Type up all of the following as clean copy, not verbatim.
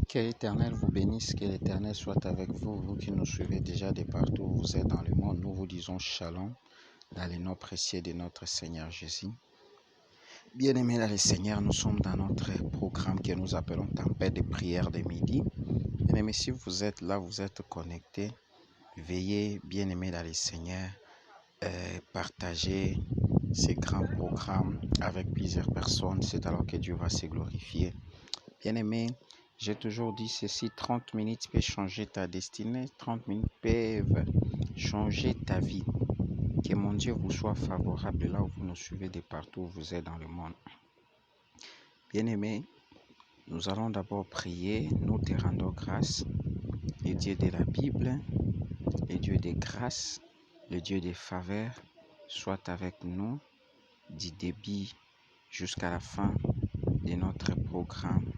Que l'Éternel vous bénisse, que l'Éternel soit avec vous, vous qui nous suivez déjà de partout où vous êtes dans le monde. Nous vous disons shalom dans les noms précieux de notre Seigneur Jésus. Bien-aimés dans le Seigneur, nous sommes dans notre programme que nous appelons Tempête de prière de midi. Bien-aimés, si vous êtes là, vous êtes connectés, veillez, bien-aimés dans le Seigneur, partagez ces grands programmes avec plusieurs personnes. C'est alors que Dieu va se glorifier. Bien-aimés, j'ai toujours dit ceci, 30 minutes peuvent changer ta destinée, 30 minutes peuvent changer ta vie. Que mon Dieu vous soit favorable là où vous nous suivez de partout où vous êtes dans le monde. Bien-aimés, nous allons d'abord prier, nous te rendons grâce, le Dieu de la Bible, le Dieu des grâces, le Dieu des faveurs, soit avec nous du début jusqu'à la fin de notre programme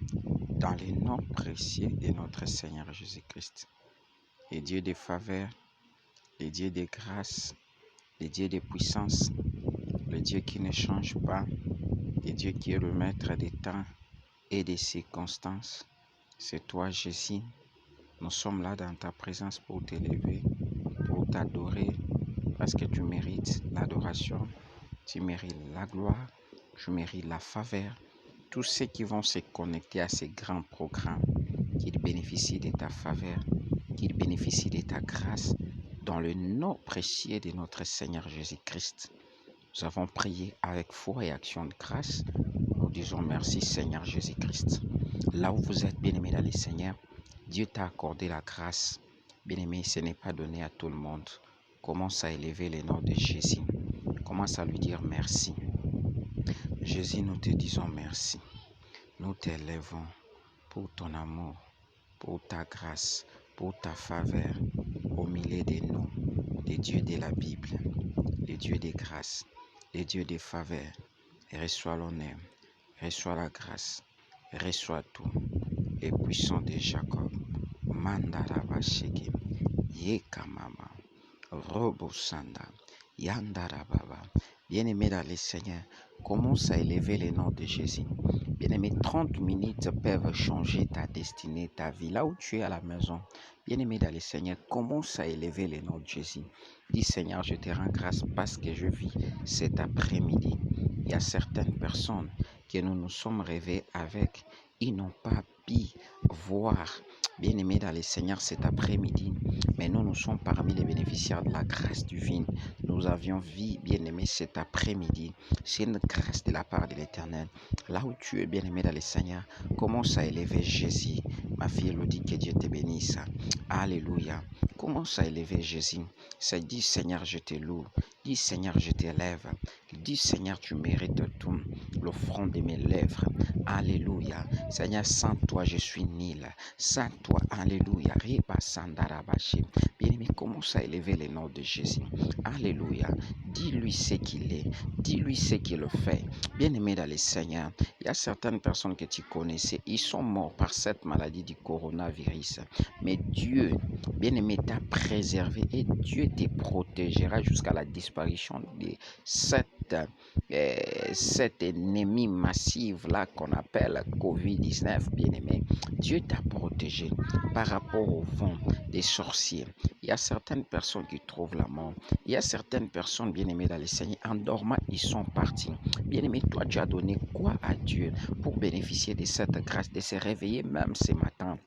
dans les noms précieux de notre Seigneur Jésus-Christ. Le Dieu des faveurs, le Dieu des grâces, le Dieu des puissances, le Dieu qui ne change pas, le Dieu qui est le maître des temps et des circonstances. C'est toi, Jésus. Nous sommes là dans ta présence pour t'élever, pour t'adorer, parce que tu mérites l'adoration, tu mérites la gloire, tu mérites la faveur. Tous ceux qui vont se connecter à ces grands programmes, qu'ils bénéficient de ta faveur, qu'ils bénéficient de ta grâce, dans le nom précieux de notre Seigneur Jésus-Christ. Nous avons prié avec foi et action de grâce. Nous disons merci Seigneur Jésus-Christ. Là où vous êtes, bien-aimés dans le Seigneur, Dieu t'a accordé la grâce. Bien-aimé, ce n'est pas donné à tout le monde. Commence à élever le nom de Jésus. Commence à lui dire merci. Jésus, nous te disons merci. Nous t'élèvons pour ton amour, pour ta grâce, pour ta faveur au milieu de nous, les dieux de la Bible, les dieux des grâces, les dieux des faveurs. Reçois l'honneur, reçois la grâce, reçois tout. Les puissants de Jacob, Mandarabasheke, Yekamama, Robosanda, Yandarababa. Bien-aimé dans le Seigneur, commence à élever le nom de Jésus. Bien-aimé, 30 minutes peuvent changer ta destinée, ta vie. Là où tu es à la maison, bien-aimé dans le Seigneur, commence à élever le nom de Jésus. Dis Seigneur, je te rends grâce parce que je vis cet après-midi. Il y a certaines personnes que nous nous sommes réveillés avec. Ils n'ont pas pu voir, bien-aimé dans le Seigneur, cet après-midi. Mais nous sommes parmi les bénéficiaires de la grâce divine. Nous avions vu, bien-aimé, cet après-midi. C'est une grâce de la part de l'Éternel. Là où tu es, bien-aimé dans le Seigneur, commence à élever Jésus. Ma fille Elodie, que Dieu te bénisse. Alléluia. Commence à élever Jésus. C'est dit, Seigneur, je te loue. Dis, Seigneur, je t'élève. Dis, Seigneur, tu mérites tout. Le front de mes lèvres. Alléluia. Seigneur, sans toi, je suis nul. Sans toi, alléluia. Bien-aimé, commence à élever le nom de Jésus. Alléluia. Dis-lui ce qu'il est. Dis-lui ce qu'il fait. Bien-aimé dans le Seigneur, il y a certaines personnes que tu connaissais. Ils sont morts par cette maladie du coronavirus. Mais Dieu, bien-aimé, t'a préservé et Dieu te protégera jusqu'à la disparition de cet ennemi massif là qu'on appelle COVID-19, bien-aimé. Dieu t'a protégé par rapport au vent des sorciers. Il y a certaines personnes qui trouvent la mort. Il y a certaines personnes, bien-aimées dans le Seigneur, en dormant, ils sont partis. Bien-aimé, toi, tu as donné quoi à Dieu pour bénéficier de cette grâce, de se réveiller même ce matin?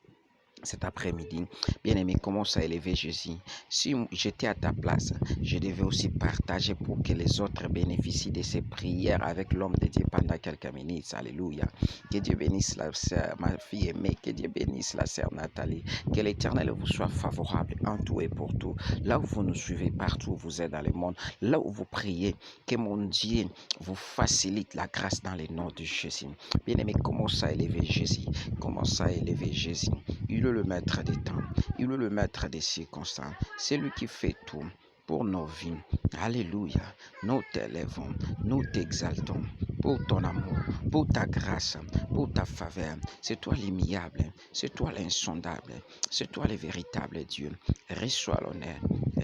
Cet après-midi, bien-aimé, commence à élever Jésus. Si j'étais à ta place, je devais aussi partager pour que les autres bénéficient de ces prières avec l'homme de Dieu pendant quelques minutes. Alléluia. Que Dieu bénisse la sœur, ma fille aimée, que Dieu bénisse la sœur Nathalie. Que l'Éternel vous soit favorable en tout et pour tout. Là où vous nous suivez, partout où vous êtes dans le monde, là où vous priez, que mon Dieu vous facilite la grâce dans le nom de Jésus. Bien-aimé, commence à élever Jésus. Commence à élever Jésus. Il est le maître des temps, il est le maître des circonstances. C'est lui qui fait tout pour nos vies. Alléluia. Nous t'élèvons, nous t'exaltons pour ton amour, pour ta grâce, pour ta faveur. C'est toi l'immuable, c'est toi l'insondable, c'est toi le véritable Dieu. Reçois l'honneur,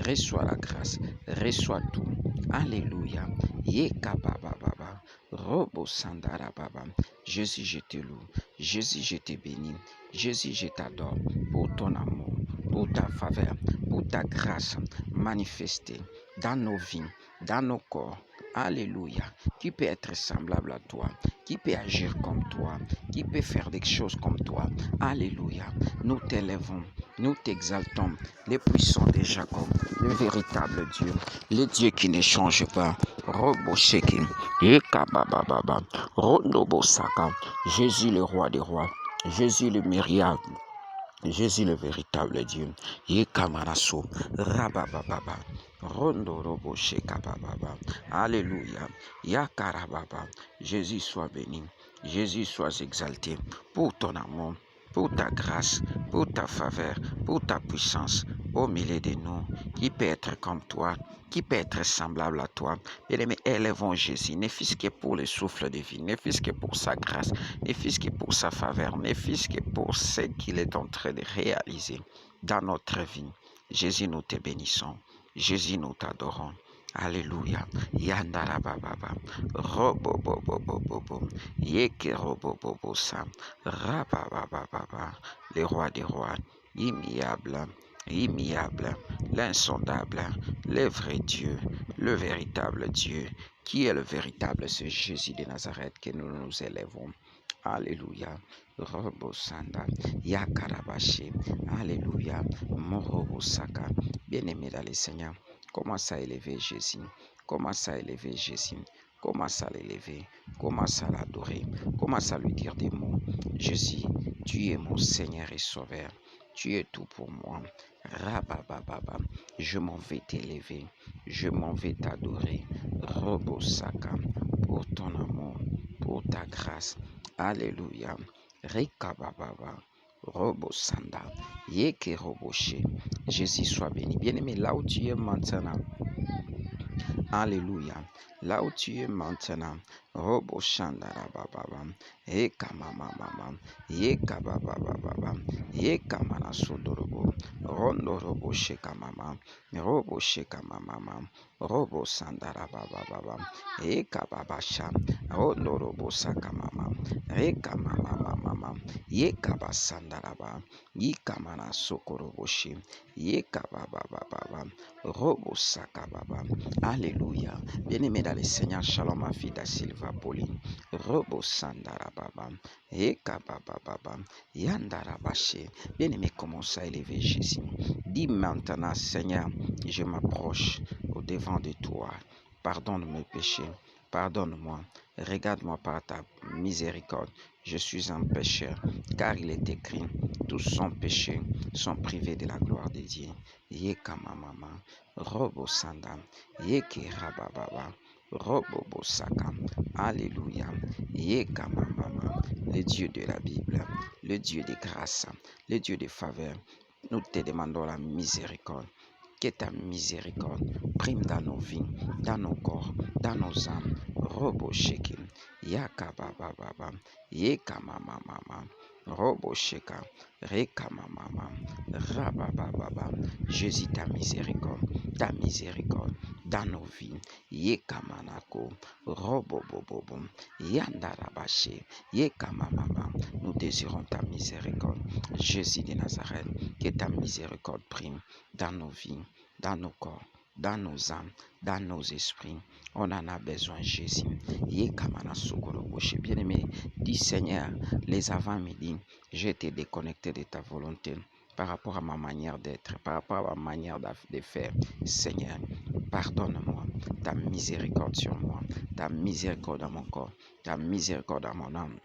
reçois la grâce, reçois tout. Alléluia. Yekabababa. Robo Sandarababa. Jésus, je te loue. Jésus, je te bénis. Jésus, je t'adore pour ton amour, pour ta faveur, pour ta grâce manifestée dans nos vies, dans nos corps. Alléluia. Qui peut être semblable à toi? Qui peut agir comme toi? Qui peut faire des choses comme toi? Alléluia. Nous t'élèvons, nous t'exaltons, les puissants de Jacob, le véritable Dieu, le Dieu qui ne change pas. Robo Sheki, Ekabababa, Ronobo Saka, Jésus le roi des rois, Jésus le miracle. Jésus le véritable Dieu. Yekamaraso. Rabababa. Rondo robo shekababa. Alléluia. Yakarababa. Jésus soit béni. Jésus soit exalté pour ton amour, pour ta grâce, pour ta faveur, pour ta puissance au milieu de nous. Qui peut être comme toi? Qui peut être semblable à toi? Bien-aimés, élevons Jésus, ne fût-ce que pour le souffle de vie, ne fût-ce que pour sa grâce, ne fût-ce que pour sa faveur, ne fût-ce que pour ce qu'il est en train de réaliser dans notre vie. Jésus, nous te bénissons. Jésus, nous t'adorons. Alléluia. Yandarababa. Robobobobobobo. Yeke robobobo sam. Rababababa. Le roi des rois. Immuable. Immuable, l'insondable, le vrai Dieu, le véritable Dieu. Qui est le véritable? C'est Jésus de Nazareth que nous nous élèvons. Alléluia. Robosanda. Yakarabashi. Alléluia. Morobosaka. Bien-aimé dans le Seigneur, commence à élever Jésus. Commence à élever Jésus. Commence à l'élever. Commence à l'adorer. Commence à lui dire des mots. Jésus, tu es mon Seigneur et Sauveur. Tu es tout pour moi. Rabababa. Je m'en vais t'élever. Je m'en vais t'adorer. Robosaka. Pour ton amour, pour ta grâce. Alléluia. Rekabababa. Robosanda. Yeke roboshe. Jésus soit béni. Bien-aimé, là où tu es maintenant. Alléluia. Là où tu es maintenant, Robo Shandara Baba, Eka Mama Mama, Eka Baba Baba, Eka Mana Sodorobo, Rondo Robo Sheka Mama, Robo Sheka Mama, Robo Sandara Baba Baba, Eka Baba Sham, Rondo Robo Saka Mama, Eka Mama Mama, Eka Basandaraba, Eka Mana Sokoroboshi, Eka Baba Baba, Robo Saka Baba. Alléluia. Bien-aimé dans le Seigneur, shalom ma fille da Silva Pauline. Robo Sandarababa. Eka Baba Baba. Yandarabaché. Bien-aimé, commence à élever Jésus. Dis maintenant, Seigneur, je m'approche au devant de toi. Pardonne mes péchés. Pardonne-moi. Regarde-moi par ta miséricorde. Je suis un pécheur, car il est écrit, tous sont péchés, sont privés de la gloire de Dieu. Yeka mama, robo sanda, yeke rabababa, robo bosaka. Alléluia. Yeka mama, le Dieu de la Bible, le Dieu de grâce, le Dieu de faveur. Nous te demandons la miséricorde. Que ta miséricorde prime dans nos vies, dans nos corps, dans nos âmes. Robo sheke, yaka baba baba, yeka mama mama, robo sheka, reka mama, rababa baba. Jésus, ta miséricorde dans nos vies. Yeka manako, robo bobo, yandarabache, yeka mama. Nous désirons ta miséricorde. Jésus de Nazareth, que ta miséricorde prime dans nos vies, dans nos corps, dans nos âmes, dans nos esprits. On en a besoin, Jésus. Bien-aimé, dis Seigneur, les avant-midi, j'ai été déconnecté de ta volonté par rapport à ma manière d'être, par rapport à ma manière de faire. Seigneur, pardonne-moi, ta miséricorde sur moi, ta miséricorde dans mon corps, ta miséricorde dans mon âme,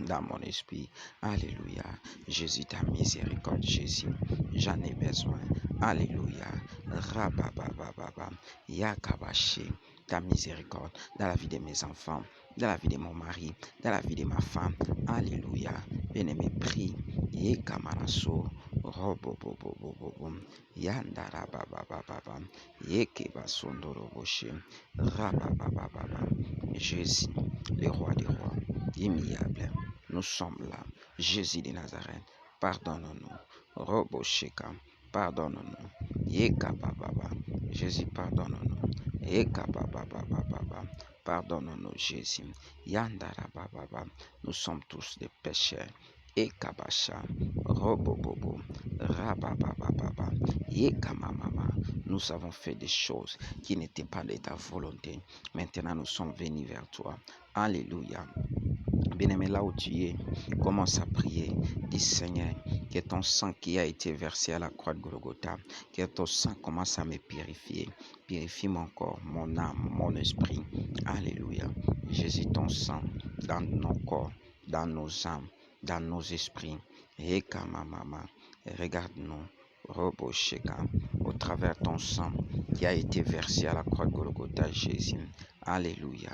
dans mon esprit. Alléluia. Jésus, ta miséricorde, Jésus, j'en ai besoin. Alléluia. Rababababa. Yakabashi. Ta miséricorde dans la vie de mes enfants, dans la vie de mon mari, dans la vie de ma femme. Alléluia. Bien-aimé, prie. Yekamaraso. Robobobobobo. Yandarabababa. Yekebasondoroboshi. Rababababa. Jésus, le roi des rois, immuable. Nous sommes là. Jésus de Nazareth, pardonne-nous. Robo Sheka, pardonne-nous. Yeka Baba. Jésus, pardonne-nous. Pardonne-nous, Jésus. Yandarababa. Nous sommes tous des pécheurs. Ekabasha, Robobobo, Rabababa, Yekamamama. Nous avons fait des choses qui n'étaient pas de ta volonté. Maintenant, nous sommes venus vers toi. Alléluia. Bien-aimé, là où tu es, commence à prier. Dis Seigneur, que ton sang qui a été versé à la croix de Golgotha, que ton sang commence à me purifier. Purifie mon corps, mon âme, mon esprit. Alléluia. Jésus, ton sang dans nos corps, dans nos âmes, dans nos esprits. Eka mama, regarde-nous, Robo Sheka, au travers ton sang qui a été versé à la croix de Golgotha, Jésus. Alléluia.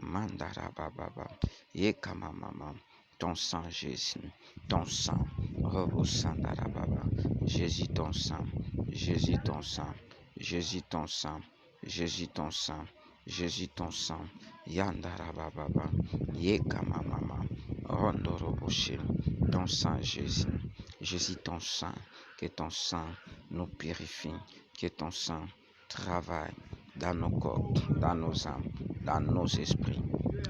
Mandara baba, Eka mama, ton sang, Jésus, ton sang, Robo Sandara baba, Jésus, ton sang, Jésus, ton sang, Jésus, ton sang, Jésus, ton sang, Jésus, ton sang, Yandara baba, Eka mama, Rondoroboshe, ton sang, Jésus, Jésus, ton sang, que ton sang nous purifie, que ton sang travaille dans nos corps, dans nos âmes, dans nos esprits.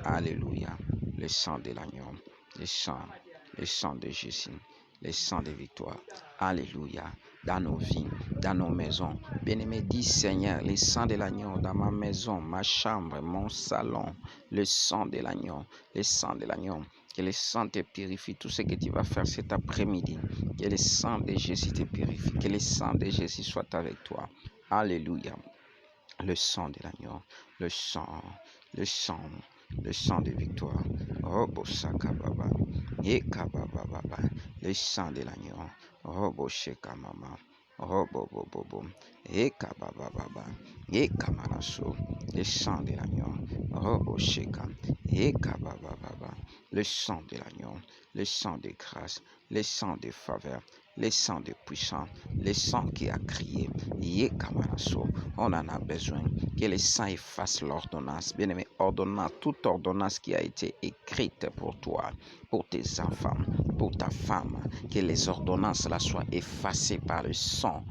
Alléluia. Le sang de l'agneau, le sang de Jésus, le sang de victoire. Alléluia. Dans nos vies, dans nos maisons. Bien-aimé, dis Seigneur, le sang de l'agneau dans ma maison, ma chambre, mon salon, le sang de l'agneau, le sang de l'agneau. Que le sang te purifie, tout ce que tu vas faire cet après-midi. Que le sang de Jésus te purifie, que le sang de Jésus soit avec toi. Alléluia. Le sang de l'agneau, le sang de victoire. Robo Sakababa, Ekababa, le sang de l'agneau. Robo Shekamama, Robo Bobo, Ekababa, Ekamanaso, le sang de l'agneau. Robo Shekam, Ekababa, le sang de l'agneau, le sang de grâce, le sang de faveur, le sang de puissance, le sang qui a crié. Yekamanaso, on en a besoin. Que le sang efface l'ordonnance. Bien-aimé, ordonnance, toute ordonnance qui a été écrite pour toi, pour tes enfants, pour ta femme, que les ordonnances là soient effacées par le sang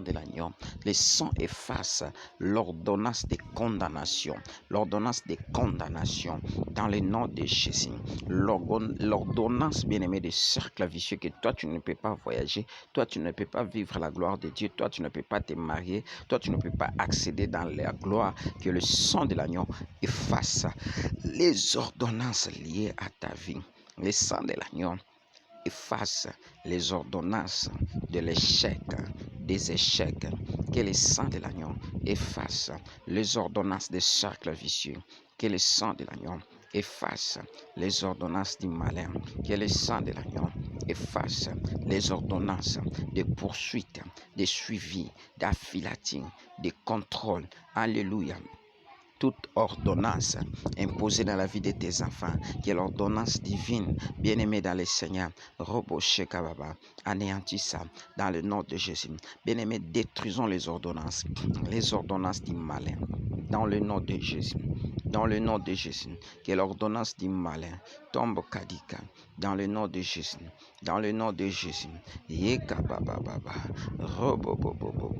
de l'agneau. Le sang efface l'ordonnance de condamnation, l'ordonnance de condamnation dans le nom de Jésus. L'ordonnance, bien-aimé, de cercle vicieux que toi tu ne peux pas voyager, toi tu ne peux pas vivre la gloire de Dieu, toi tu ne peux pas te marier, toi tu ne peux pas accéder dans la gloire, que le sang de l'agneau efface les ordonnances liées à ta vie. Le sang de l'agneau efface les ordonnances de l'échec, des échecs. Que le sang de l'agneau efface les ordonnances des cercles vicieux. Que le sang de l'agneau efface les ordonnances du malin. Que le sang de l'agneau efface les ordonnances de poursuite, de suivi, d'affilating, de contrôle. Alléluia. Toute ordonnance imposée dans la vie de tes enfants, qui est l'ordonnance divine, bien-aimée dans le Seigneur, Robo Shekababa, anéantis ça dans le nom de Jésus. Bien-aimés, détruisons les ordonnances du malin, dans le nom de Jésus. Dans le nom de Jésus, que l'ordonnance du malin tombe kadika. Dans le nom de Jésus, dans le nom de Jésus. Yekabababa, robobobobo.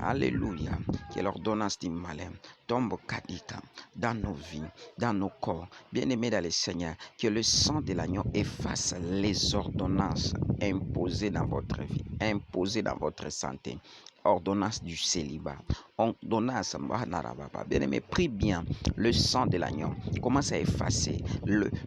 Alléluia. Que l'ordonnance du malin tombe kadika dans nos vies, dans nos corps. Bien-aimés dans le Seigneur, que le sang de l'agneau efface les ordonnances imposées dans votre vie, imposées dans votre santé. Ordonnance du célibat, ordonnance, bien-aimé, prie bien, le sang de l'agneau commence à effacer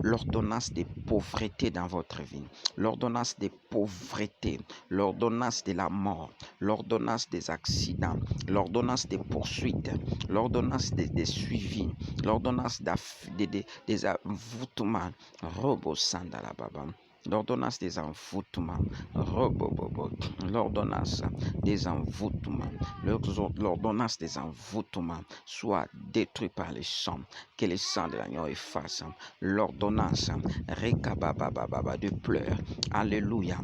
l'ordonnance de pauvreté dans votre vie, l'ordonnance de pauvreté, l'ordonnance de la mort, l'ordonnance des accidents, l'ordonnance des poursuites, l'ordonnance des suivis, l'ordonnance des envoûtements, robo sandalababa. L'ordonnance des envoûtements, l'ordonnance des envoûtements, l'ordonnance des envoûtements soit détruite par le sang, que le sang de l'agneau efface l'ordonnance de pleurs. Alléluia.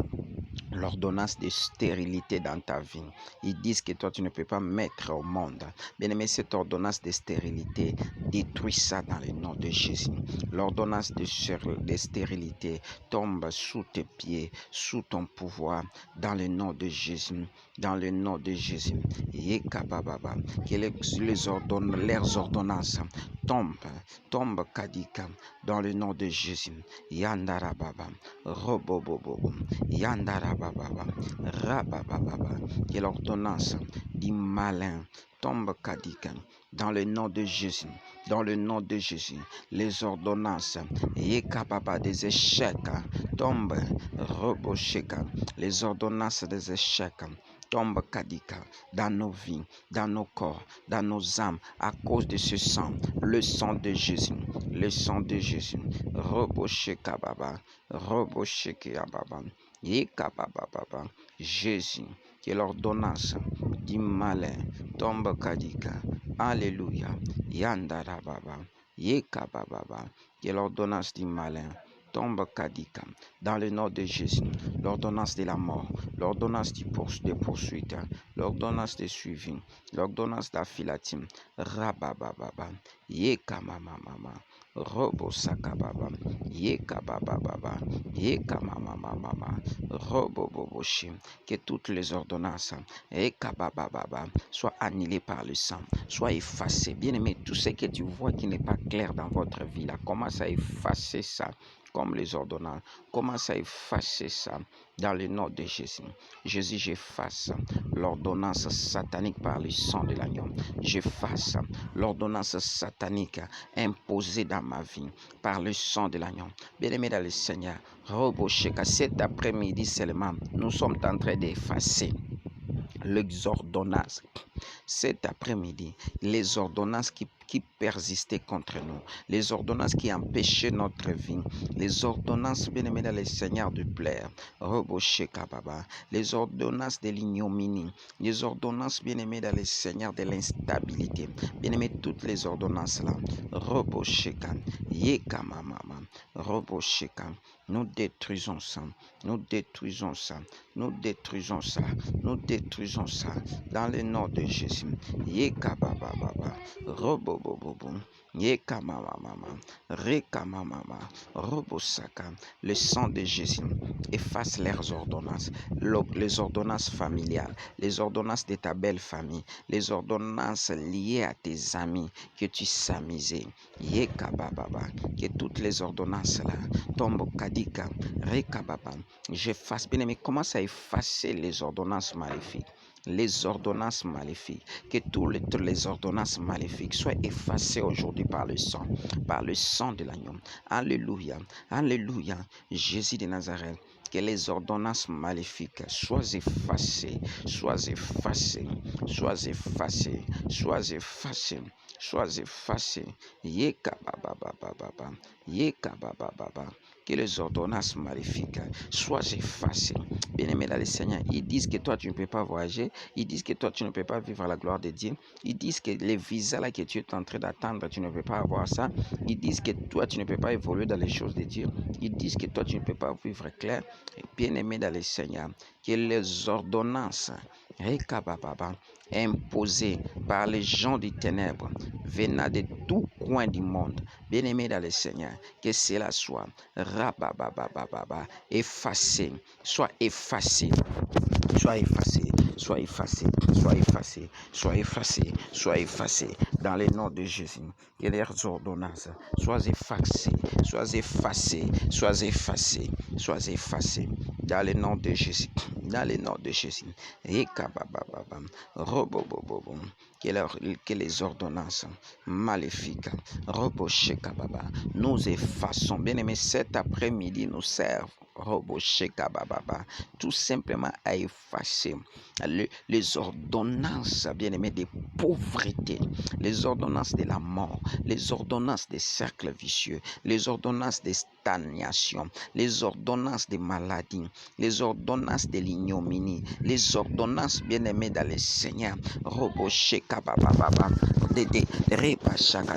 l'ordonnance de stérilité dans ta vie. Ils disent que toi, tu ne peux pas mettre au monde. Bien-aimé, cette ordonnance de stérilité, détruis ça dans le nom de Jésus. L'ordonnance de stérilité tombe sous tes pieds, sous ton pouvoir, dans le nom de Jésus. Dans le nom de Jésus. Que leurs ordonnances tombent Kadika, dans le nom de Jésus. Yandarababa, Robobobo, Yandarababa, Rabababa, que l'ordonnance du malin tombe Kadika, dans le nom de Jésus. Dans le nom de Jésus, les ordonnances Yekababa des échecs tombent Robosheka, les ordonnances des échecs tombe Kadika dans nos vies, dans nos corps, dans nos âmes, à cause de ce sang, le sang de Jésus, le sang de Jésus. Robosheka Baba, Robosheka Baba, Yekababa, Jésus, que l'ordonnance du malin tombe Kadika. Alléluia. Yandara Baba, Yekababa, que l'ordonnance du malin tombe Kadika, dans le nom de Jésus, l'ordonnance de la mort, l'ordonnance des poursuites, l'ordonnance de suivi, l'ordonnance d'affilatime, Rabababa, Yekamamama, Robo Sakababa, Yekabababa, Yekamamama, Robo Boboshi, que toutes les ordonnances, Yekabababa, soient annulées par le sang, soient effacées. Bien-aimé, tout ce que tu vois qui n'est pas clair dans votre vie, là, commence à effacer ça. Comme les ordonnances, commence à effacer ça dans le nom de Jésus. Jésus, j'efface l'ordonnance satanique par le sang de l'agneau. J'efface l'ordonnance satanique imposée dans ma vie par le sang de l'agneau. Bien-aimé dans le Seigneur, Robosheka, cet après-midi seulement, nous sommes en train d'effacer les ordonnances. Cet après-midi, les ordonnances qui persistaient contre nous, les ordonnances qui empêchaient notre vie, les ordonnances, bien-aimés dans le Seigneur, de plaire, Roboshekababa, les ordonnances de l'ignominie, les ordonnances, bien-aimés dans le Seigneur, de l'instabilité, bien-aimés, toutes les ordonnances là, Robosheka, Yekamamama, Robosheka, nous détruisons ça, nous détruisons ça, nous détruisons ça, nous détruisons ça, dans le nom de Jésus. Yekabababa, Robobobobo, Yekamamama, Rekamamama, Robosaka, le sang de Jésus efface leurs ordonnances, les ordonnances familiales, les ordonnances de ta belle famille, les ordonnances liées à tes amis que tu samisais. Yekabababa, que toutes les ordonnances là tombent Kadika, Rekababa. J'efface, bien aimé, commence à effacer les ordonnances maléfiques. Les ordonnances maléfiques, que toutes les ordonnances maléfiques soient effacées aujourd'hui par le sang de l'agneau. Alléluia, alléluia, Jésus de Nazareth. Que les ordonnances maléfiques soient effacées, soient effacées, soient effacées, soient effacées, soient effacées. Yekababababa, Yekabababa. Que les ordonnances maléfiques soient effacées. Bien-aimé dans le Seigneur, ils disent que toi tu ne peux pas voyager, ils disent que toi tu ne peux pas vivre la gloire de Dieu, ils disent que les visas là que tu es en train d'attendre, tu ne peux pas avoir ça, ils disent que toi tu ne peux pas évoluer dans les choses de Dieu, ils disent que toi tu ne peux pas vivre clair. Bien-aimé dans le Seigneur, que les ordonnances imposées par les gens des ténèbres venant de tout coin du monde, bien-aimé dans le Seigneur, que cela soit effacé, soit effacé, soit effacé, soit effacé, soit effacé, soit effacé, soit effacé, dans le nom de Jésus. Que leurs ordonnances soient effacées, soient effacées, soient effacées, soient effacées, dans le nom de Jésus, dans le nom de Jésus. Que les ordonnances maléfiques, nous effaçons. Bien aimé, cet après-midi nous servent. Tout simplement à effacer les ordonnances, bien aimé, des pauvretés, les ordonnances de la mort, les ordonnances des cercles vicieux, les ordonnances des stagnations, les ordonnances des maladies, les ordonnances de l'ignominie, les ordonnances, bien aimées dans le Seigneur,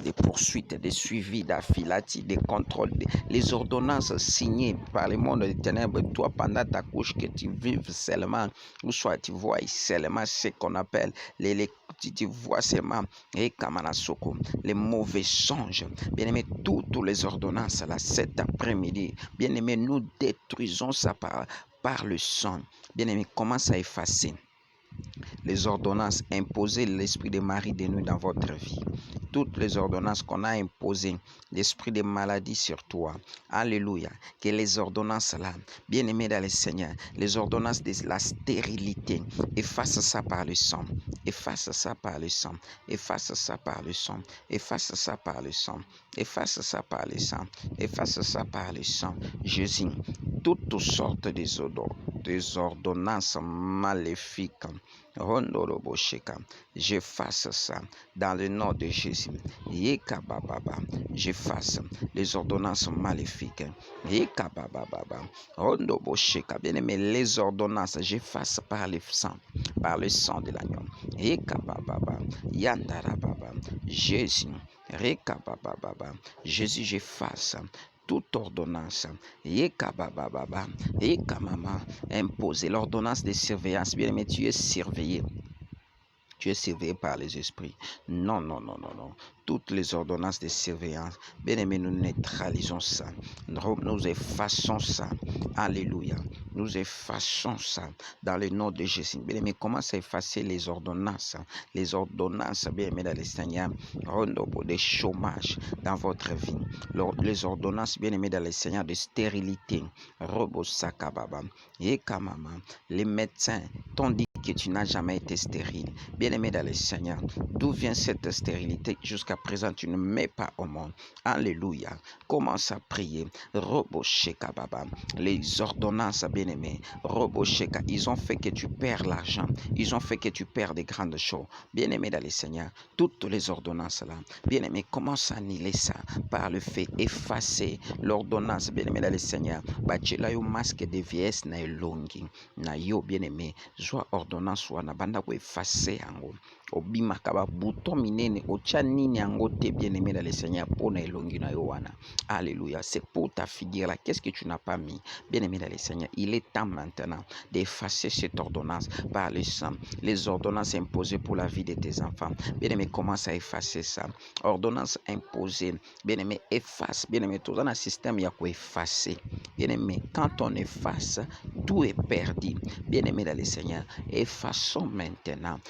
des poursuites, des suivis, d'affilati, des contrôles, les ordonnances signées par le monde des ténèbres, toi pendant ta couche, que tu vives seulement, ou soit tu vois seulement ce qu'on appelle tu vois seulement les mauvais songes. Bien-aimé, toutes les ordonnances là cet après-midi, bien-aimé, nous détruisons ça par le sang. Bien-aimé, commence à effacer les ordonnances imposées, l'esprit de Marie de nuit dans votre vie. Toutes les ordonnances qu'on a imposées, l'esprit de maladie sur toi. Alléluia. Que les ordonnances là, bien aimés dans le Seigneur, les ordonnances de la stérilité, efface ça par le sang. Efface ça par le sang. Efface ça par le sang. Efface ça par le sang. Efface ça par le sang. Efface ça par le sang. Jésus, toutes sortes des ordonnances maléfiques. J'efface ça dans le nom de Jésus. J'efface les ordonnances maléfiques. Bien aimé, les ordonnances, j'efface par le sang de l'agneau. Jésus, Jésus, j'efface toute ordonnance imposée, l'ordonnance de surveillance. Bien aimé, tu es surveillé. Tu es surveillé par les esprits. Non, non, non, non, non. Toutes les ordonnances de surveillance, bien aimé, nous neutralisons ça. Nous effaçons ça. Alléluia. Nous effaçons ça dans le nom de Jésus. Bien aimé, commence à effacer les ordonnances. Les ordonnances, bien aimé, dans le Seigneur, des chômages dans votre vie. Les ordonnances, bien aimé, dans le Seigneur, de stérilité. Les médecins t'ont dit que tu n'as jamais été stérile. Bien-aimé dans le Seigneur, d'où vient cette stérilité? Jusqu'à présent, tu ne mets pas au monde. Alléluia. Commence à prier. Les ordonnances, bien-aimé. Ils ont fait que tu perds l'argent. Ils ont fait que tu perds des grandes choses. Bien-aimé dans le Seigneur, toutes les ordonnances là, bien-aimé, commence à annuler ça par le fait, effacer l'ordonnance, bien-aimé dans le Seigneur. Bachela yo masque de vieillesse na elongi. Na yo, bien-aimé, soit ordonnance wana banda ko effacer yango. Obima kaba bouton minene ocha nini yango te, bien-aimé dans le Seigneur, pour na elongi na yo wana. Alléluia. C'est pour ta figure là. Qu'est-ce que tu n'as pas mis? Bien-aimé dans le Seigneur, il est temps maintenant d'effacer cette ordonnance par le sang. Les ordonnances imposées pour la vie de tes enfants. Bien-aimé, commence à effacer ça. Ordonnance imposée. Bien-aimé, efface. Bien-aimé, tout dans un système, il y a quoi effacer. Bien-aimé, quand on efface, tout est perdu. Bien-aimé dans le Seigneur, effaçons maintenant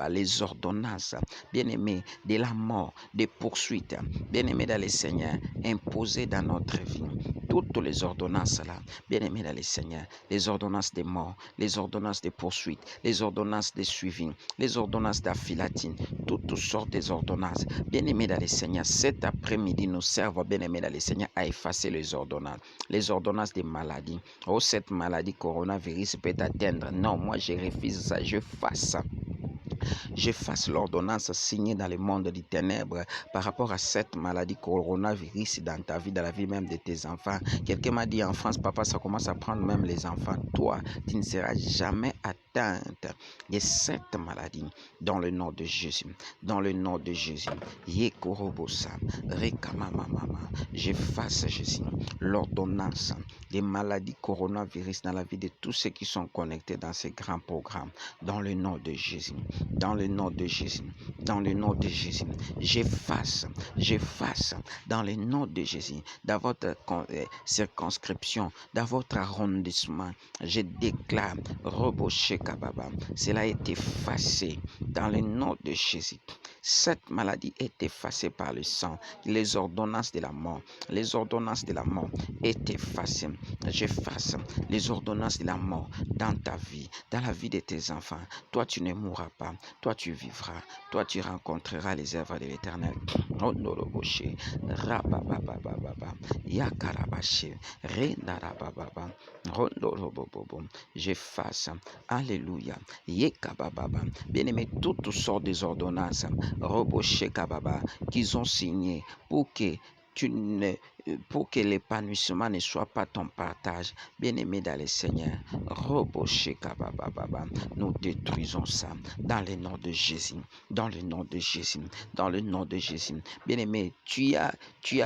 les ordonnances, bien-aimé, de la mort, des poursuites, bien-aimé dans le Seigneur, imposées dans notre vie. Toutes les ordonnances là, bien-aimé dans le Seigneur, les ordonnances de mort, les ordonnances de poursuite, les ordonnances de suivi, les ordonnances d'affilatine, toutes sortes des ordonnances, bien-aimé dans le Seigneur, cet après-midi nous servons, bien-aimé dans le Seigneur, à effacer les ordonnances des maladies. Oh, cette maladie coronavirus peut atteindre. Non, moi je refuse ça, je fasse ça. J'efface l'ordonnance signée dans le monde des ténèbres par rapport à cette maladie coronavirus dans ta vie, dans la vie même de tes enfants. Quelqu'un m'a dit en France, papa, ça commence à prendre même les enfants. Toi, tu ne seras jamais atteinte de cette maladie dans le nom de Jésus. Dans le nom de Jésus. Yekorobosa, Rekamamamama. J'efface, Jésus, l'ordonnance des maladies coronavirus dans la vie de tous ceux qui sont connectés dans ces grands programmes. Dans le nom de Jésus. Dans le nom de Jésus, dans le nom de Jésus, j'efface, dans le nom de Jésus, dans votre circonscription, dans votre arrondissement, je déclare, Roboché Kababa, cela est effacé, dans le nom de Jésus. Cette maladie est effacée par le sang, les ordonnances de la mort, est effacée. J'efface les ordonnances de la mort dans ta vie, dans la vie de tes enfants. Toi, tu ne mourras pas. Toi, tu vivras. Toi, tu rencontreras les œuvres de l'Éternel. Ondoroboché, rabababababa, yakarabaché, rendarabababa, rondorobobobo. J'efface. Alléluia. Yekabababa. Bien-aimé, toutes sortes des ordonnances, roboché kababa, qu'ils ont signées pour que pour que l'épanouissement ne soit pas ton partage. Bien-aimé dans le Seigneur, nous détruisons ça dans le nom de Jésus, dans le nom de Jésus, dans le nom de Jésus. Bien-aimé, tu as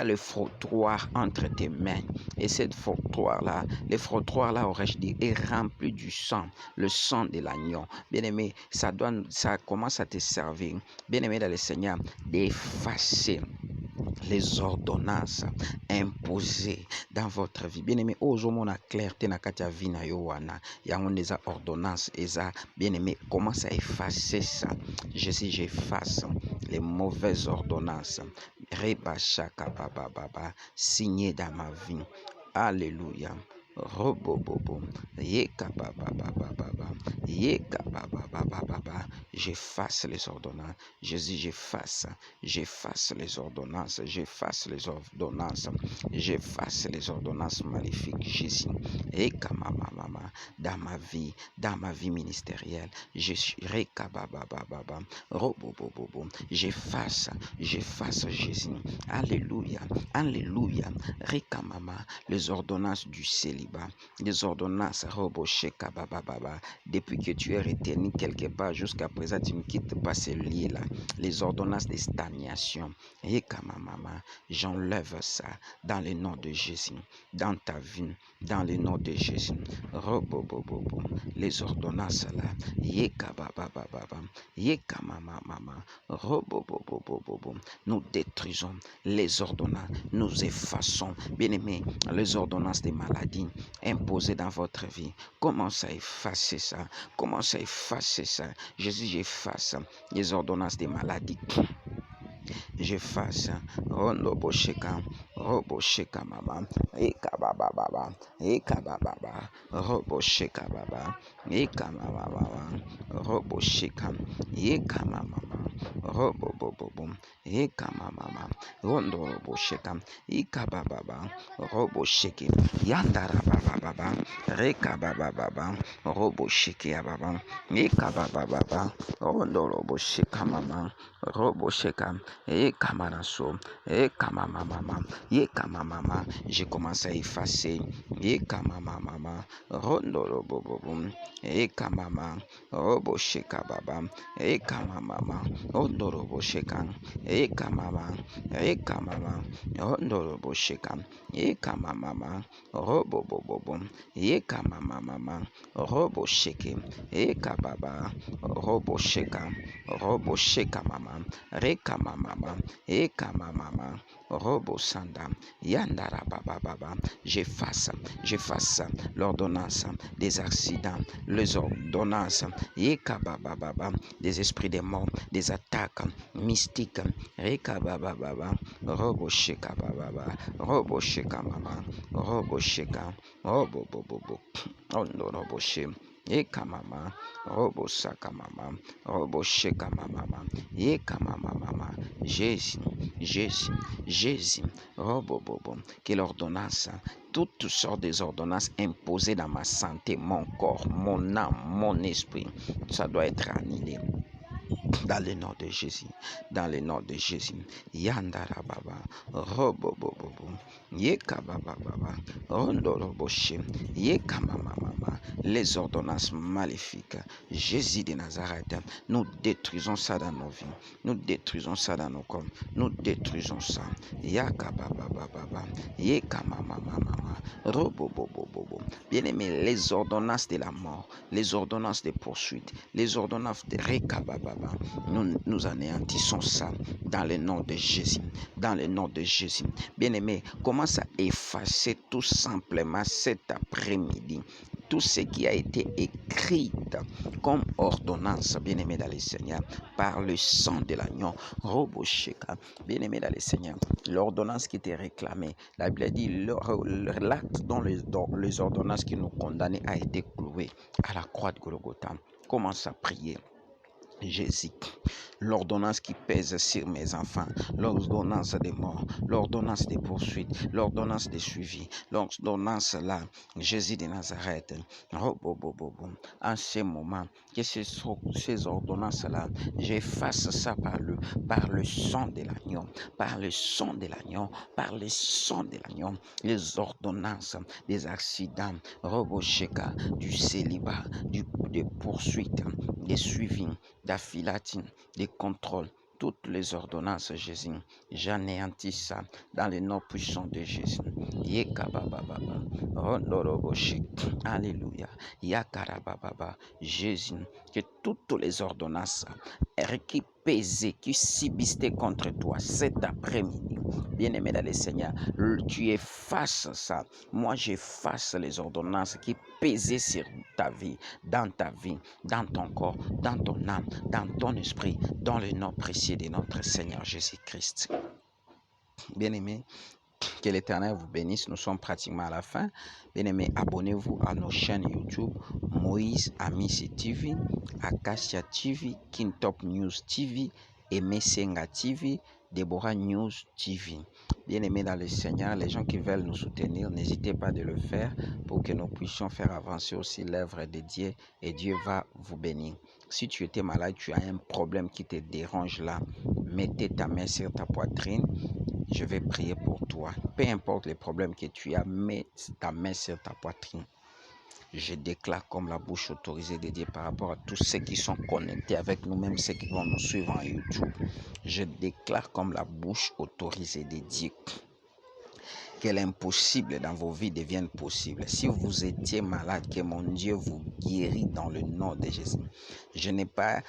le frottoir entre tes mains, et cette frottoir-là, le frottoir-là, aurais-je dit, est rempli du sang, le sang de l'agneau. Bien-aimé, ça commence à te servir, bien-aimé dans le Seigneur, d'effacer les ordonnances imposées dans votre vie. Bien-aimé, ozomona clarté na kati ya vie na yo wana. Yango des ordonnances eza, bien-aimé, commence à effacer ça. J'efface les mauvaises ordonnances. Rebashaka baba baba signé dans ma vie. Alléluia. Robobobo, yeka baba baba baba, yeka baba baba baba. J'efface les ordonnances. Jésus, j'efface les ordonnances, j'efface les ordonnances, j'efface les ordonnances maléfiques. Jésus, yeka mama mama, dans ma vie ministérielle, yeka baba baba, robobobobo. J'efface Jésus. Alléluia, alléluia. Reka mama, les ordonnances du célibat, les ordonnances robosheka baba baba. Depuis que tu es retenu quelque part jusqu'à présent, tu ne quittes pas ce lieu-là. Les ordonnances de stagnation. Reka mama, j'enlève ça dans le nom de Jésus, dans ta vie, dans le nom de Jésus. Robobobobo, les ordonnances là. Yeka baba baba, yeka mama mama, robobobobobo. Nous détruisons les ordonnances, nous effaçons, bien-aimés, les ordonnances des maladies imposées dans votre vie. Commence à effacer ça, commence à effacer ça. Jésus, j'efface les ordonnances des maladies. J'efface rondo bosheka, robosheka mama, eka baba baba, eka baba baba, robosheka baba, eka mama baba, robosheka, eka mama mama, robobobobo, eka mama, rondo robosheka, eka baba baba, robosheke, yandara baba baba, reka baba baba, robosheke baba, eka baba baba, rondo robosheka mama, robosheka, Kamanaso, Kamamama, Kamamama, j'ai commencé à effacer, Kamamama, Rondolo Bobom, Kamama, Robo Sheka Baba, Kamamama, Rondolo Bosheka, Kamama, Kamama, Rondolo Bosheka, Kamamama, Robo Bobom, Kamamama, Robo Sheke, Kababa, Robo Sheka Mama, Reka mama, eka mama, robo sanda, yandara baba baba. J'efface l'ordonnance des accidents, les ordonnances, eka baba baba, des esprits des morts, des attaques mystiques, eka baba baba, robo sheka baba, robo sheka mama, robo sheka, robo bobo, ondo robo sheka. Eka mama, robo saka mama, robo sheka mama, eka mama, Jésus, robo bobo, que l'ordonnance, toutes sortes des ordonnances imposées dans ma santé, mon corps, mon âme, mon esprit, ça doit être annulé. Dans le nom de Jésus, dans le nom de Jésus, Yandara Baba, Robo Bobo, Yeka Baba Baba, Rondoro Boshe, Yeka Mama Mama, les ordonnances maléfiques, Jésus de Nazareth, nous détruisons ça dans nos vies, nous détruisons ça dans nos corps, nous détruisons ça, Yaka Baba Baba, Yeka Mama Mama, Robo Bobo Bobo, bien-aimé, les ordonnances de la mort, les ordonnances de poursuite, les ordonnances de Reka Baba, nous anéantissons ça dans le nom de Jésus, dans le nom de Jésus. Bien-aimé, commence à effacer tout simplement cet après-midi tout ce qui a été écrit comme ordonnance, bien-aimé dans le Seigneur, par le sang de l'agneau, Robosheka, bien-aimé dans le Seigneur, l'ordonnance qui était réclamée, la Bible dit, l'acte dont les ordonnances qui nous condamnaient a été cloué à la croix de Golgotha. Commence à prier. Jésus, l'ordonnance qui pèse sur mes enfants, l'ordonnance des morts, l'ordonnance des poursuites, l'ordonnance des suivis, l'ordonnance là, Jésus de Nazareth, en ce moment, que ces ordonnances-là, j'efface ça par le sang de l'agneau, par le sang de l'agneau, par le sang de l'agneau, les ordonnances des accidents, Robosheka, du célibat, des poursuites, des suivis, d'affilatine, des contrôles, toutes les ordonnances, Jésus, j'anéantis ça dans le nom puissant de Jésus. Yekabababa, Rondoroboshi, Alléluia, Yakarababa, Jésus, que toutes les ordonnances qui pesaient, qui subsistaient contre toi cet après-midi, bien-aimé dans le Seigneur, tu effaces ça. Moi, j'efface les ordonnances qui pesaient sur ta vie, dans ton corps, dans ton âme, dans ton esprit, dans le nom précieux de notre Seigneur Jésus-Christ. Bien-aimés, que l'Éternel vous bénisse. Nous sommes pratiquement à la fin. Bien-aimés, abonnez-vous à nos chaînes YouTube, Moïse Amissi TV, Acacia TV, Kintop News TV, et Messenga TV, Deborah News TV. Bien-aimés dans le Seigneur, les gens qui veulent nous soutenir, n'hésitez pas de le faire pour que nous puissions faire avancer aussi l'œuvre de Dieu et Dieu va vous bénir. Si tu étais malade, tu as un problème qui te dérange là, mettez ta main sur ta poitrine. Je vais prier pour toi. Peu importe les problèmes que tu as, mets ta main sur ta poitrine. Je déclare comme la bouche autorisée de Dieu par rapport à tous ceux qui sont connectés avec nous, même ceux qui vont nous suivre en YouTube. Je déclare comme la bouche autorisée de Dieu que l'impossible dans vos vies devienne possible. Si vous étiez malade, que mon Dieu vous guérit dans le nom de Jésus. Je n'aime pas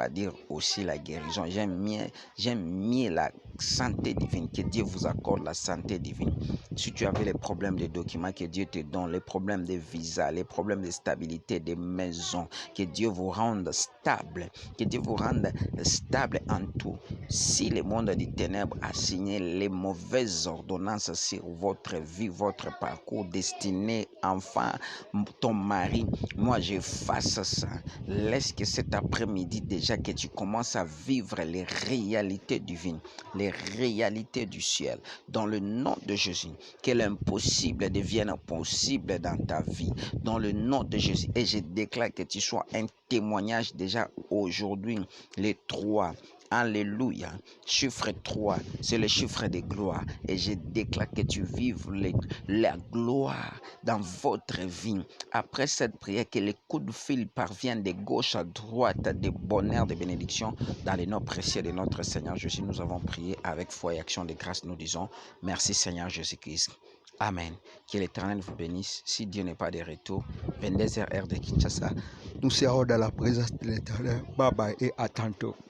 dire aussi la guérison. J'aime mieux la santé divine. Que Dieu vous accorde la santé divine. Si tu avais les problèmes de documents, que Dieu te donne, les problèmes de visa, les problèmes de stabilité des maisons, que Dieu vous rende stable. Que Dieu vous rende stable en tout. Si le monde des ténèbres a signé les mauvaises ordonnances sur votre vie, votre parcours, destiné, enfant, ton mari, moi j'efface ça. Laisse que cet après-midi déjà que tu commences à vivre les réalités divines, les réalités du ciel, dans le nom de Jésus, que l'impossible devienne possible dans ta vie, dans le nom de Jésus. Et je déclare que tu sois un témoignage déjà aujourd'hui, les 3. Alléluia. Chiffre 3, c'est le chiffre de gloire. Et je déclare que tu vives la gloire dans votre vie. Après cette prière, que les coups de fil parviennent de gauche à droite, de bonheur, de bénédiction, dans les noms précieux de notre Seigneur Jésus. Nous avons prié avec foi et action de grâce. Nous disons merci Seigneur Jésus-Christ. Amen. Que l'Éternel vous bénisse. Si Dieu n'est pas de retour, 22h heure de Kinshasa, nous serons dans la présence de l'Éternel. Bye bye et à tantôt.